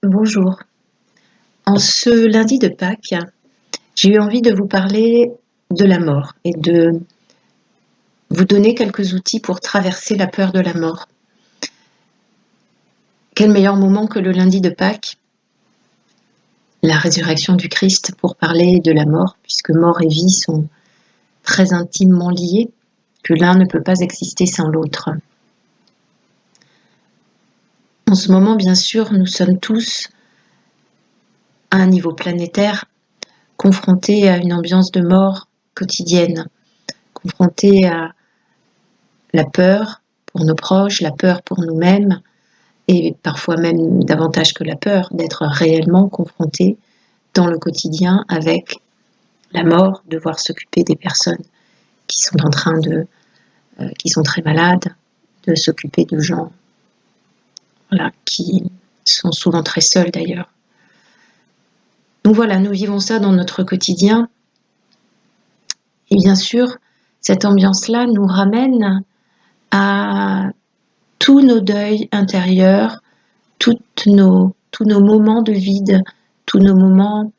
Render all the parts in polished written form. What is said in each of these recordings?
Bonjour. En ce lundi de Pâques, j'ai eu envie de vous parler de la mort et de vous donner quelques outils pour traverser la peur de la mort. Quel meilleur moment que le lundi de Pâques, la résurrection du Christ, pour parler de la mort, puisque mort et vie sont très intimement liés, que l'un ne peut pas exister sans l'autre. En ce moment, bien sûr, nous sommes tous, à un niveau planétaire, confrontés à une ambiance de mort quotidienne, confrontés à la peur pour nos proches, la peur pour nous-mêmes, et parfois même davantage que la peur, d'être réellement confronté dans le quotidien avec la mort, devoir s'occuper des personnes qui sont en train qui sont très malades, de s'occuper de gens, voilà, qui sont souvent très seuls d'ailleurs. Donc voilà, nous vivons ça dans notre quotidien. Et bien sûr, cette ambiance-là nous ramène à tous nos deuils intérieurs, tous nos moments de vide, tous nos moments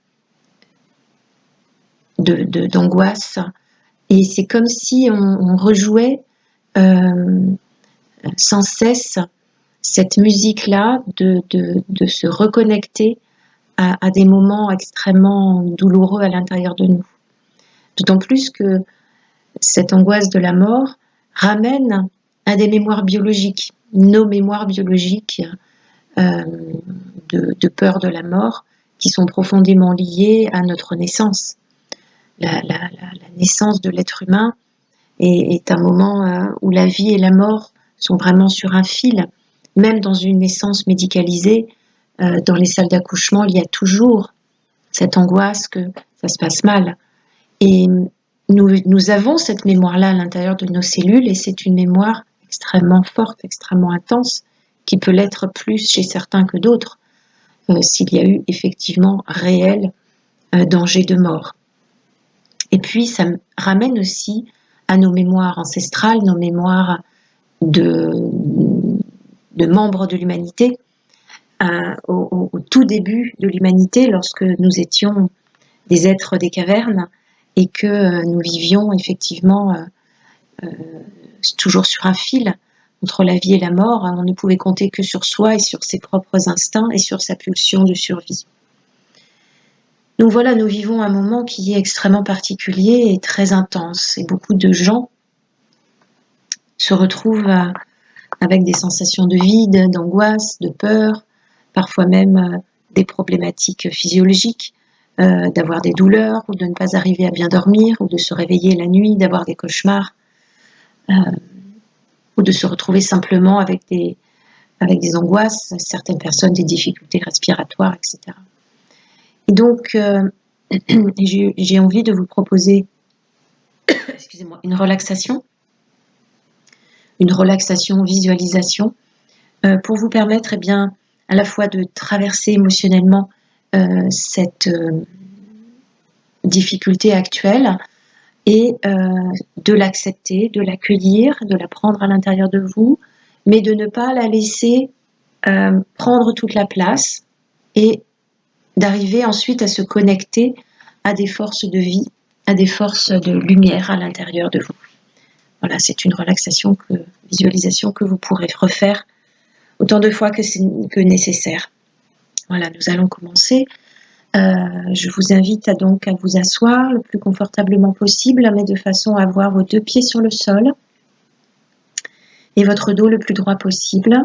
d'angoisse. Et c'est comme si on rejouait sans cesse cette musique-là de se reconnecter à des moments extrêmement douloureux à l'intérieur de nous. D'autant plus que cette angoisse de la mort ramène à des mémoires biologiques, nos mémoires biologiques de peur de la mort, qui sont profondément liées à notre naissance. La naissance de l'être humain est un moment où la vie et la mort sont vraiment sur un fil. Même dans une naissance médicalisée, dans les salles d'accouchement, il y a toujours cette angoisse que ça se passe mal. Et nous avons cette mémoire-là à l'intérieur de nos cellules, et c'est une mémoire extrêmement forte, extrêmement intense, qui peut l'être plus chez certains que d'autres, s'il y a eu effectivement réel danger de mort. Et puis ça me ramène aussi à nos mémoires ancestrales, nos mémoires de membres de l'humanité, au tout début de l'humanité, lorsque nous étions des êtres des cavernes et que nous vivions effectivement toujours sur un fil entre la vie et la mort. On ne pouvait compter que sur soi et sur ses propres instincts et sur sa pulsion de survie. Donc voilà, nous vivons un moment qui est extrêmement particulier et très intense, et beaucoup de gens se retrouvent avec des sensations de vide, d'angoisse, de peur, parfois même des problématiques physiologiques, d'avoir des douleurs ou de ne pas arriver à bien dormir ou de se réveiller la nuit, d'avoir des cauchemars ou de se retrouver simplement avec des angoisses, certaines personnes des difficultés respiratoires, etc. Et donc, j'ai envie de vous proposer une relaxation visualisation, pour vous permettre à la fois de traverser émotionnellement cette difficulté actuelle et de l'accepter, de l'accueillir, de la prendre à l'intérieur de vous, mais de ne pas la laisser prendre toute la place et d'arriver ensuite à se connecter à des forces de vie, à des forces de lumière à l'intérieur de vous. Voilà, c'est une visualisation que vous pourrez refaire autant de fois que nécessaire. Voilà, nous allons commencer. Je vous invite donc à vous asseoir le plus confortablement possible, mais de façon à avoir vos 2 pieds sur le sol et votre dos le plus droit possible.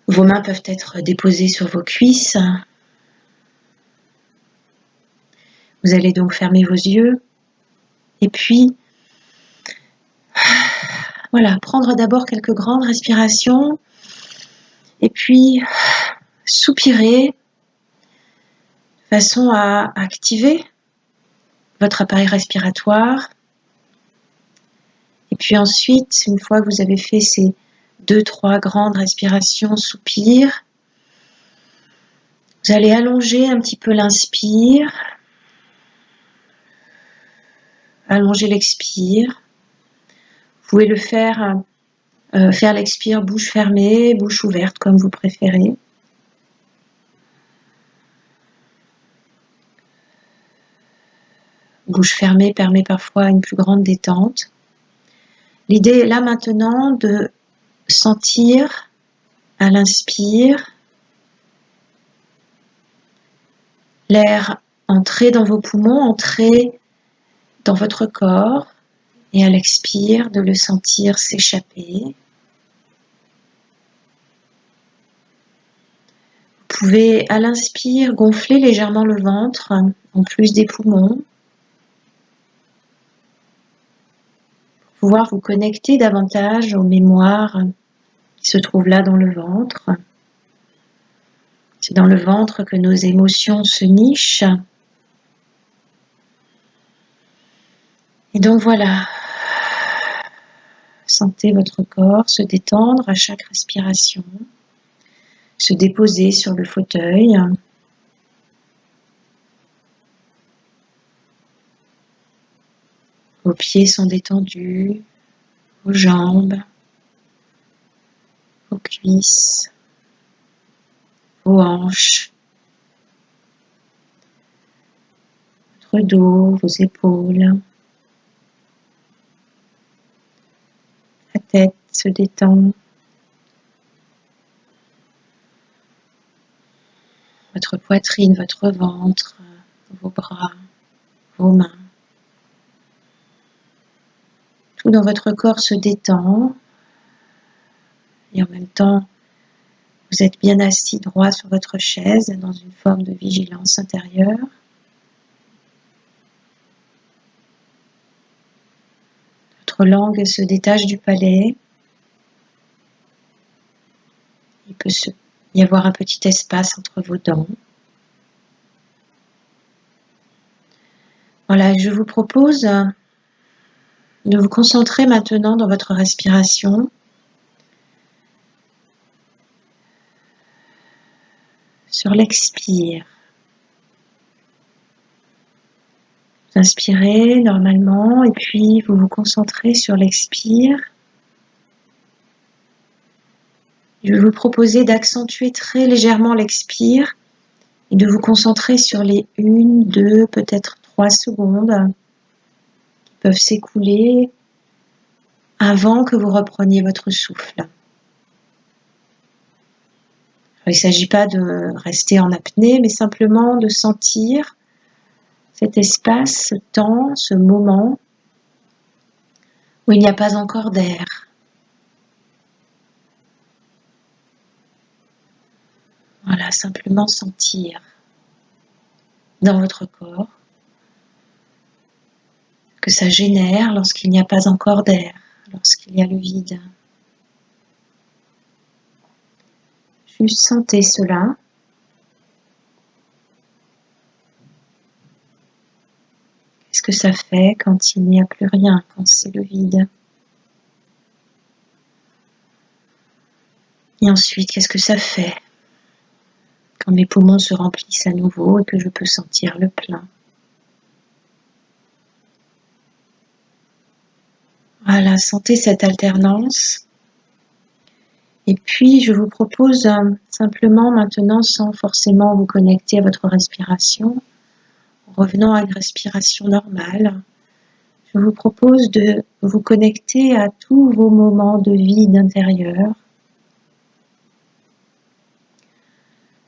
Vos mains peuvent être déposées sur vos cuisses. Vous allez donc fermer vos yeux et puis voilà, prendre d'abord quelques grandes respirations et puis soupirer de façon à activer votre appareil respiratoire. Et puis ensuite, une fois que vous avez fait ces 2-3 grandes respirations, soupirs, vous allez allonger un petit peu l'inspire, allonger l'expire. Vous pouvez le faire Faire l'expire bouche fermée, bouche ouverte, comme vous préférez. Bouche fermée permet parfois une plus grande détente. L'idée est là maintenant de sentir à l'inspire l'air entrer dans vos poumons, entrer dans votre corps, et à l'expire de le sentir s'échapper. Vous pouvez à l'inspire gonfler légèrement le ventre en plus des poumons, pour pouvoir vous connecter davantage aux mémoires qui se trouvent là dans le ventre. C'est dans le ventre que nos émotions se nichent. Et donc voilà, sentez votre corps se détendre à chaque respiration, se déposer sur le fauteuil. Vos pieds sont détendus, vos jambes, vos cuisses, vos hanches, votre dos, vos épaules. La tête se détend. Votre poitrine, votre ventre, vos bras, vos mains. Tout dans votre corps se détend. Et en même temps, vous êtes bien assis droit sur votre chaise dans une forme de vigilance intérieure. Votre langue se détache du palais. Il peut y avoir un petit espace entre vos dents. Voilà, je vous propose de vous concentrer maintenant dans votre respiration sur l'expire. Vous inspirez normalement et puis vous vous concentrez sur l'expire. Je vais vous proposer d'accentuer très légèrement l'expire et de vous concentrer sur les 1, 2, peut-être 3 secondes qui peuvent s'écouler avant que vous repreniez votre souffle. Alors, il ne s'agit pas de rester en apnée, mais simplement de sentir cet espace, ce temps, ce moment où il n'y a pas encore d'air. Voilà, simplement sentir dans votre corps que ça génère lorsqu'il n'y a pas encore d'air, lorsqu'il y a le vide. Juste sentez cela. Qu'est-ce que ça fait quand il n'y a plus rien, quand c'est le vide? Et ensuite, qu'est-ce que ça fait quand mes poumons se remplissent à nouveau et que je peux sentir le plein? Voilà, sentez cette alternance. Et puis, je vous propose simplement maintenant, sans forcément vous connecter à votre respiration, en revenant à une respiration normale, je vous propose de vous connecter à tous vos moments de vide intérieur,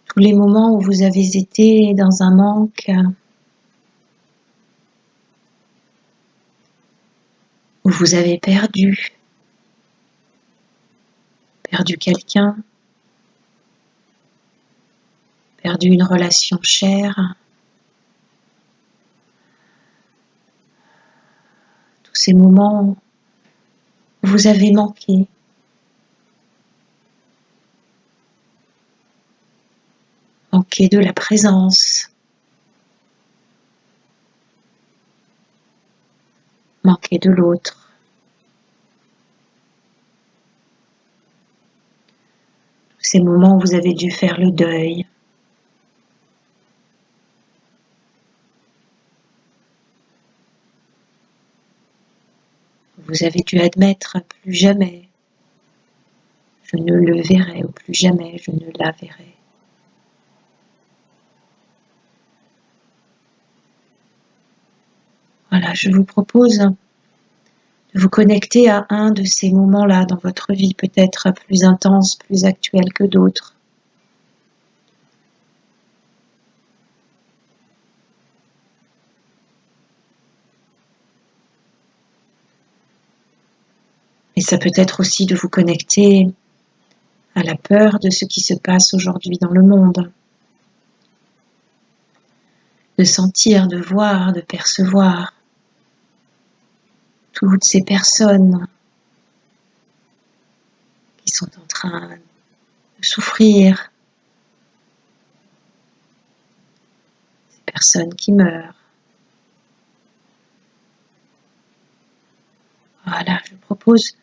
tous les moments où vous avez été dans un manque, où vous avez perdu quelqu'un, perdu une relation chère, tous ces moments où vous avez manqué. Manqué de la présence, manqué de l'autre. Tous ces moments où vous avez dû faire le deuil. Vous avez dû admettre plus jamais Je ne le verrai, ou plus jamais je ne la verrai. Voilà, je vous propose de vous connecter à un de ces moments-là dans votre vie, peut-être plus intense, plus actuel que d'autres. Et ça peut être aussi de vous connecter à la peur de ce qui se passe aujourd'hui dans le monde. De sentir, de voir, de percevoir toutes ces personnes qui sont en train de souffrir, ces personnes qui meurent. Voilà, je propose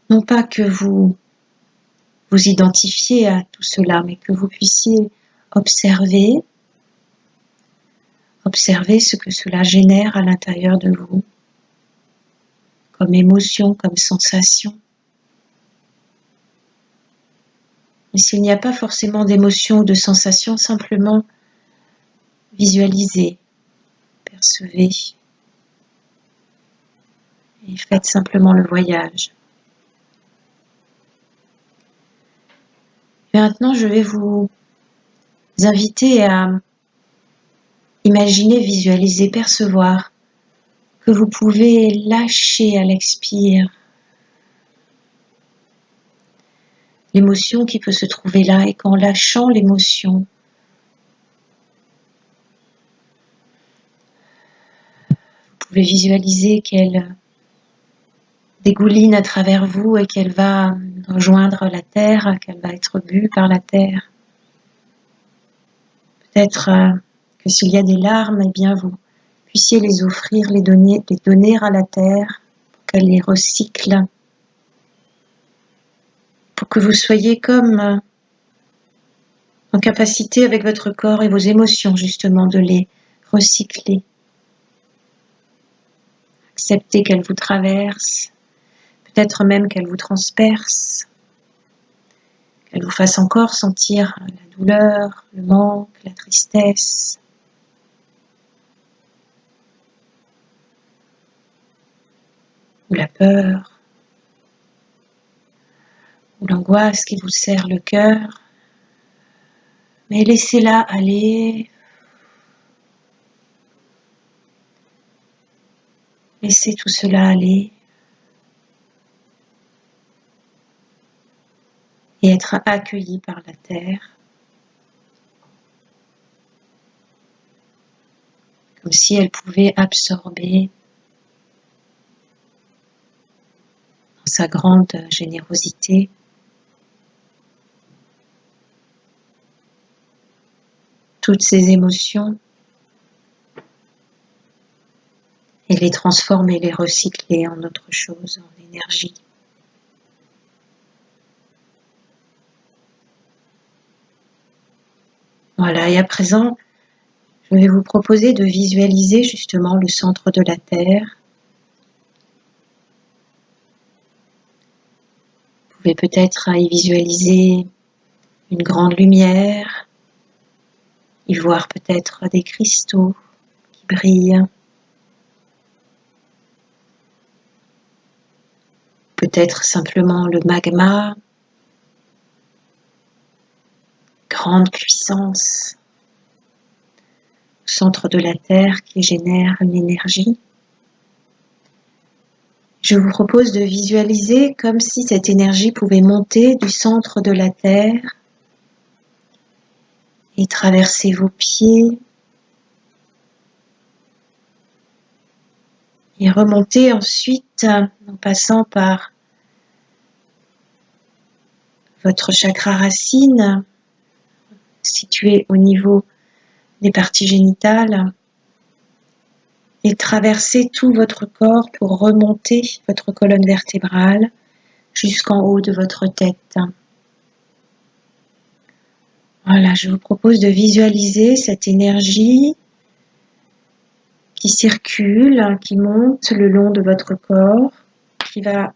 non pas que vous vous identifiez à tout cela, mais que vous puissiez observer ce que cela génère à l'intérieur de vous, comme émotion, comme sensation. Et s'il n'y a pas forcément d'émotion ou de sensation, simplement visualisez, percevez et faites simplement le voyage. Et maintenant, je vais vous inviter à imaginer, visualiser, percevoir que vous pouvez lâcher à l'expire l'émotion qui peut se trouver là, et qu'en lâchant l'émotion, vous pouvez visualiser qu'elle dégouline à travers vous et qu'elle va rejoindre la terre, qu'elle va être bue par la terre. Peut-être que s'il y a des larmes, eh bien vous puissiez les offrir, les donner à la terre pour qu'elle les recycle, pour que vous soyez comme en capacité avec votre corps et vos émotions justement de les recycler. Acceptez qu'elles vous traversent, peut-être même qu'elles vous transpercent, qu'elles vous fassent encore sentir la douleur, le manque, la tristesse. Ou la peur, ou l'angoisse qui vous serre le cœur. Mais laissez-la aller. Laissez tout cela aller. Et être accueilli par la terre. Comme si elle pouvait absorber dans sa grande générosité toutes ces émotions et les transformer, les recycler en autre chose, en énergie. Voilà, et à présent, je vais vous proposer de visualiser justement le centre de la Terre. Vous pouvez peut-être y visualiser une grande lumière, y voir peut-être des cristaux qui brillent, peut-être simplement le magma, grande puissance, au centre de la Terre qui génère une énergie. Je vous propose de visualiser comme si cette énergie pouvait monter du centre de la Terre et traverser vos pieds et remonter ensuite en passant par votre chakra racine situé au niveau des parties génitales et traverser tout votre corps pour remonter votre colonne vertébrale jusqu'en haut de votre tête. Voilà, je vous propose de visualiser cette énergie qui circule, qui monte le long de votre corps, qui va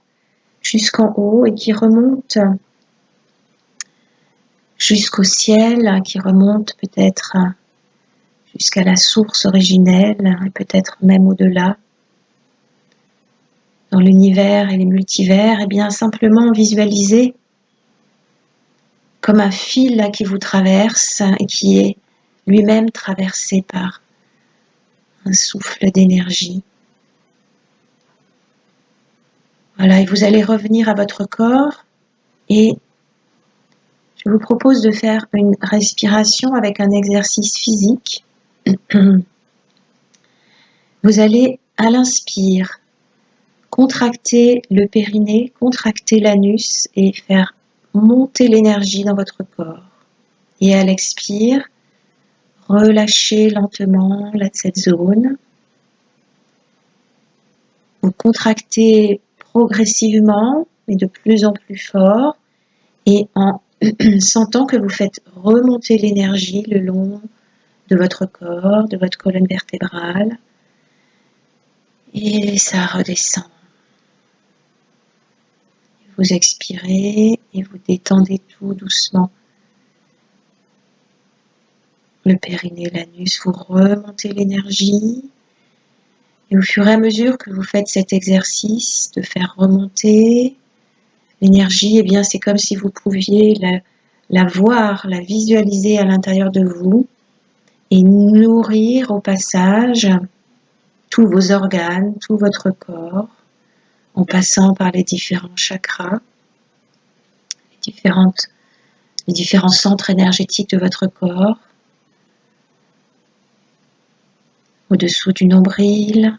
jusqu'en haut et qui remonte jusqu'au ciel, qui remonte peut-être jusqu'à la source originelle et peut-être même au-delà, dans l'univers et les multivers, et bien simplement visualisez comme un fil qui vous traverse et qui est lui-même traversé par un souffle d'énergie. Voilà, et vous allez revenir à votre corps et je vous propose de faire une respiration avec un exercice physique. Vous allez, à l'inspire, contracter le périnée, contracter l'anus et faire monter l'énergie dans votre corps. Et à l'expire, relâchez lentement cette zone. Vous contractez progressivement et de plus en plus fort et en sentant que vous faites remonter l'énergie le long de votre corps, de votre colonne vertébrale. Et ça redescend. Vous expirez et vous détendez tout doucement. Le périnée, l'anus, vous remontez l'énergie. Et au fur et à mesure que vous faites cet exercice de faire remonter l'énergie, eh bien c'est comme si vous pouviez la voir, la visualiser à l'intérieur de vous et nourrir au passage tous vos organes, tout votre corps, en passant par les différents chakras, les différents centres énergétiques de votre corps, au-dessous du nombril,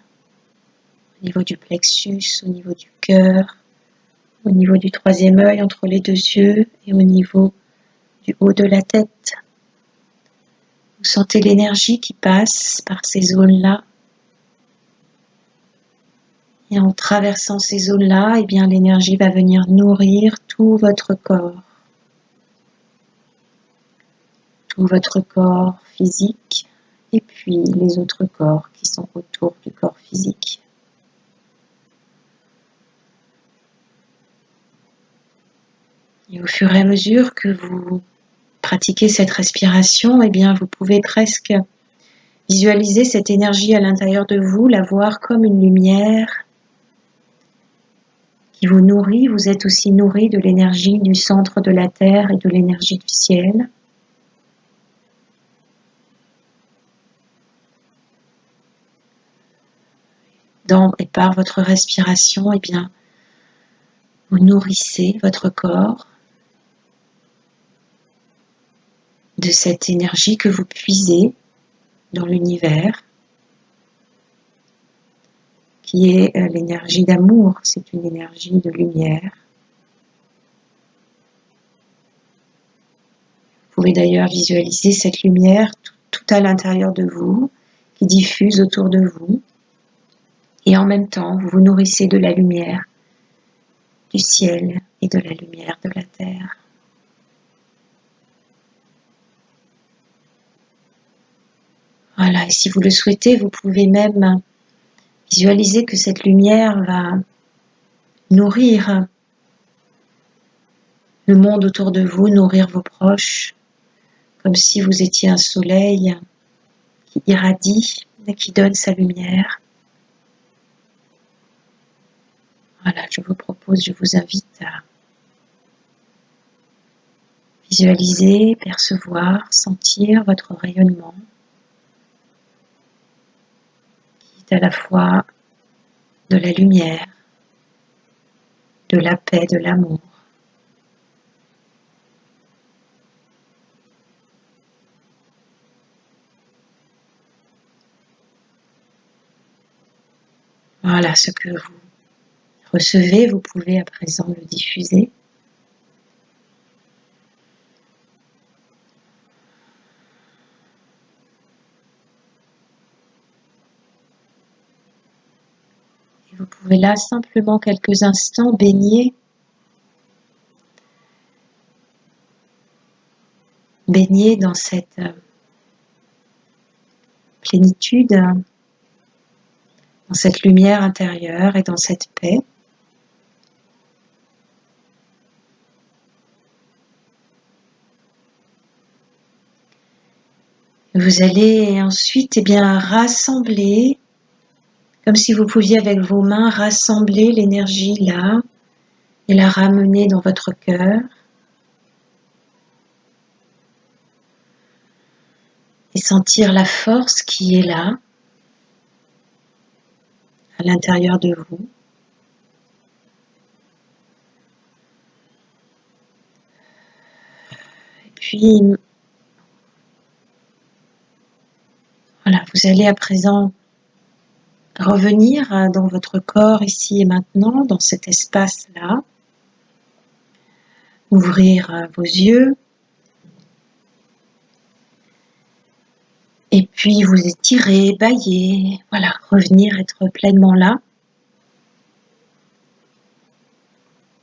au niveau du plexus, au niveau du cœur, au niveau du troisième œil entre les deux yeux et au niveau du haut de la tête. Vous sentez l'énergie qui passe par ces zones-là. Et en traversant ces zones-là, eh bien, l'énergie va venir nourrir tout votre corps. Tout votre corps physique et puis les autres corps qui sont autour du corps physique. Et au fur et à mesure que vous pratiquez cette respiration, eh bien, vous pouvez presque visualiser cette énergie à l'intérieur de vous, la voir comme une lumière qui vous nourrit. Vous êtes aussi nourri de l'énergie du centre de la Terre et de l'énergie du ciel. Dans et par votre respiration, eh bien, vous nourrissez votre corps de cette énergie que vous puisez dans l'univers, qui est l'énergie d'amour, c'est une énergie de lumière. Vous pouvez d'ailleurs visualiser cette lumière tout à l'intérieur de vous, qui diffuse autour de vous, et en même temps, vous vous nourrissez de la lumière du ciel et de la lumière de la terre. Voilà, et si vous le souhaitez, vous pouvez même visualiser que cette lumière va nourrir le monde autour de vous, nourrir vos proches, comme si vous étiez un soleil qui irradie et qui donne sa lumière. Voilà, je vous invite à visualiser, percevoir, sentir votre rayonnement, qui est à la fois de la lumière, de la paix, de l'amour. Voilà, ce que vous recevez, vous pouvez à présent le diffuser. Et vous pouvez là simplement quelques instants baigner dans cette plénitude, dans cette lumière intérieure et dans cette paix. Vous allez ensuite rassembler, comme si vous pouviez avec vos mains rassembler l'énergie là et la ramener dans votre cœur. Et sentir la force qui est là, à l'intérieur de vous. Et puis, voilà, vous allez à présent revenir dans votre corps ici et maintenant, dans cet espace-là. Ouvrir vos yeux. Et puis vous étirer, bâiller, voilà, revenir être pleinement là.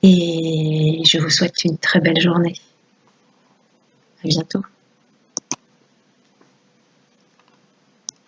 Et je vous souhaite une très belle journée. À bientôt.